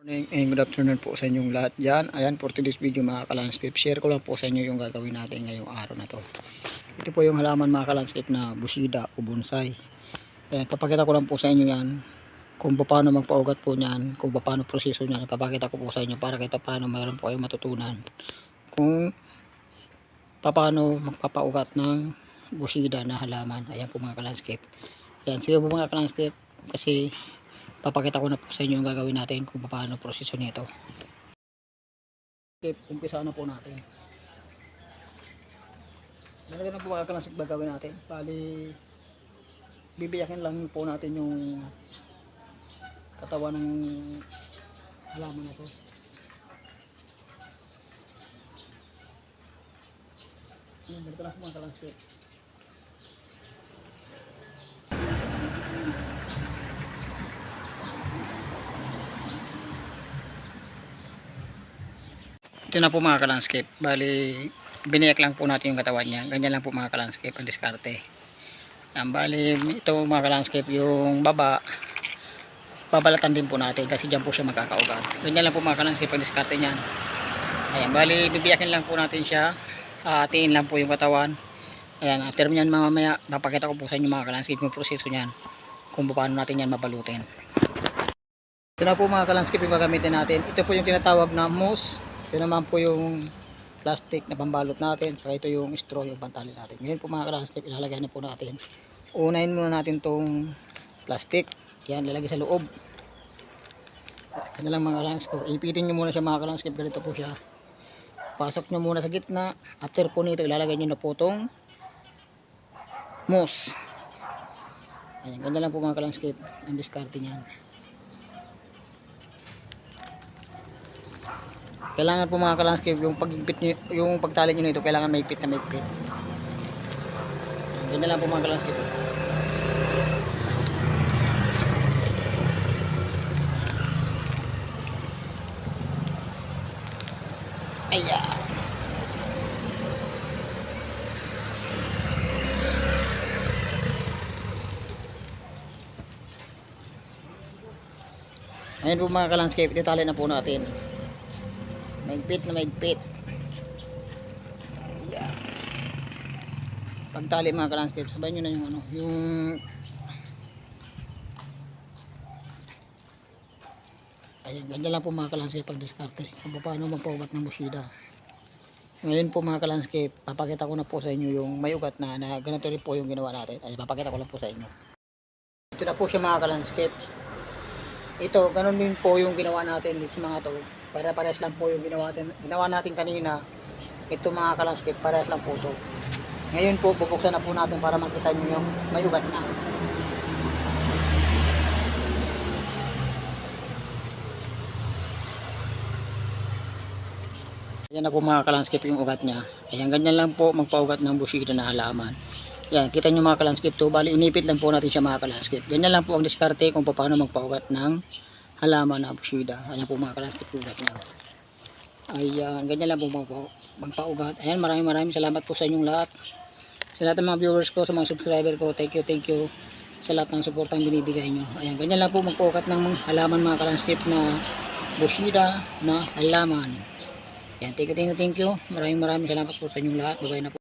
Good afternoon po sa inyong lahat dyan. Ayan, for today's video mga kalandscape, share ko lang po sa inyo yung gagawin natin ngayong araw na to. Ito po yung halaman mga kalandscape na busida o bonsai. Ayan, papakita ko lang po sa inyo yan kung paano magpaugat po niyan, kung paano proseso niyan. Papakita ko po sa inyo para kahit paano mayroon po kayong matutunan kung paano magpapaugat ng busida na halaman. Ayan po mga kalandscape. Ayan, sige po mga kalandscape, kasi papakita ko na po sa inyo yung gagawin natin kung paano proseso nito. Okay, umpisa na po natin. Nalagyan na po mga kalandscape gagawin natin. Bali, bibiyakin lang po natin yung katawan ng halaman na to. Balik lang po mga kalandscape. Ito na po mga kalandscape. Bali, biniyak lang po natin yung katawan niya. Ganyan lang po mga kalandscape ang diskarte. Bali, ito mga kalandscape, yung baba, babalatan din po natin kasi dyan po siya magkakaugat. Ganyan lang po mga kalandscape ang diskarte niyan. Ayan, bali, bibiyakin lang po natin siya. Hatiin lang po yung katawan. Ayan, after nyan mamaya, papakita ko po sa inyo mga kalandscape yung proseso niyan. Kung paano natin yan mabalutin. Ito na po mga kalandscape yung gagamitin natin. Ito po yung tinatawag na mousse. Ito naman po yung plastic na pambalot natin. Saka ito yung straw, yung pantali natin. Ngayon po mga kalandscape, ilalagay na po natin. Unahin muna natin tong plastic. Yan, lalagay sa loob. Yan lang mga kalandscape. Ipitin nyo muna siya mga kalandscape. Ganito po siya. Pasok nyo muna sa gitna. After po nito, ilalagay nyo na po tong mousse. Ayan, ganda lang po mga kalandscape. Ang diskarte niyan. Kailangan po mga kalandscape, yung pag-ipit nyo, yung pagtali nyo nito, kailangan may ipit na may ipit. Ganyan lang po mga kalandscape. Ayan. Ayan po mga kalandscape, itali na po natin. Maigpit na maigpit. Yeah. Pagtali mga kalandscape, sabay nyo na yung ano, yung ayan, ganda lang po mga kalandscape pag diskarte kung paano magpaugat ng busida. Ngayon po mga kalandscape, papakita ko na po sa inyo yung may ugat na ganito rin po yung ginawa natin. Ay, papakita ko lang po sa inyo. Ito na po siya mga kalandscape. Ito, ganun din po yung ginawa natin dito sa mga to. Para-pares lang po yung ginawa natin kanina. Ito mga kalandscape, pares lang po to. Ngayon po, bubuksan na po natin para makita nyo yung may ugat na. Yan na po mga kalandscape yung ugat niya. Ayan, ganyan lang po magpaugat ng busida na halaman. Yan, kita nyo mga kalandscape to. Bali, inipit lang po natin siya mga kalandscape. Ganyan lang po ang diskarte kung paano magpaugat ng halaman na busida. Ayan po mga kalandscape ugat niya. Ayan, ganyan lang po magpaugat. Ayan, maraming salamat po sa inyong lahat. Sa lahat ng mga viewers ko, sa mga subscriber ko, thank you sa lahat ng suportang binibigay nyo. Ayan, ganyan lang po magpaugat ng halaman mga kalandscape na busida na halaman. Ayan, thank you. Maraming salamat po sa inyong lahat. Bye-bye na po.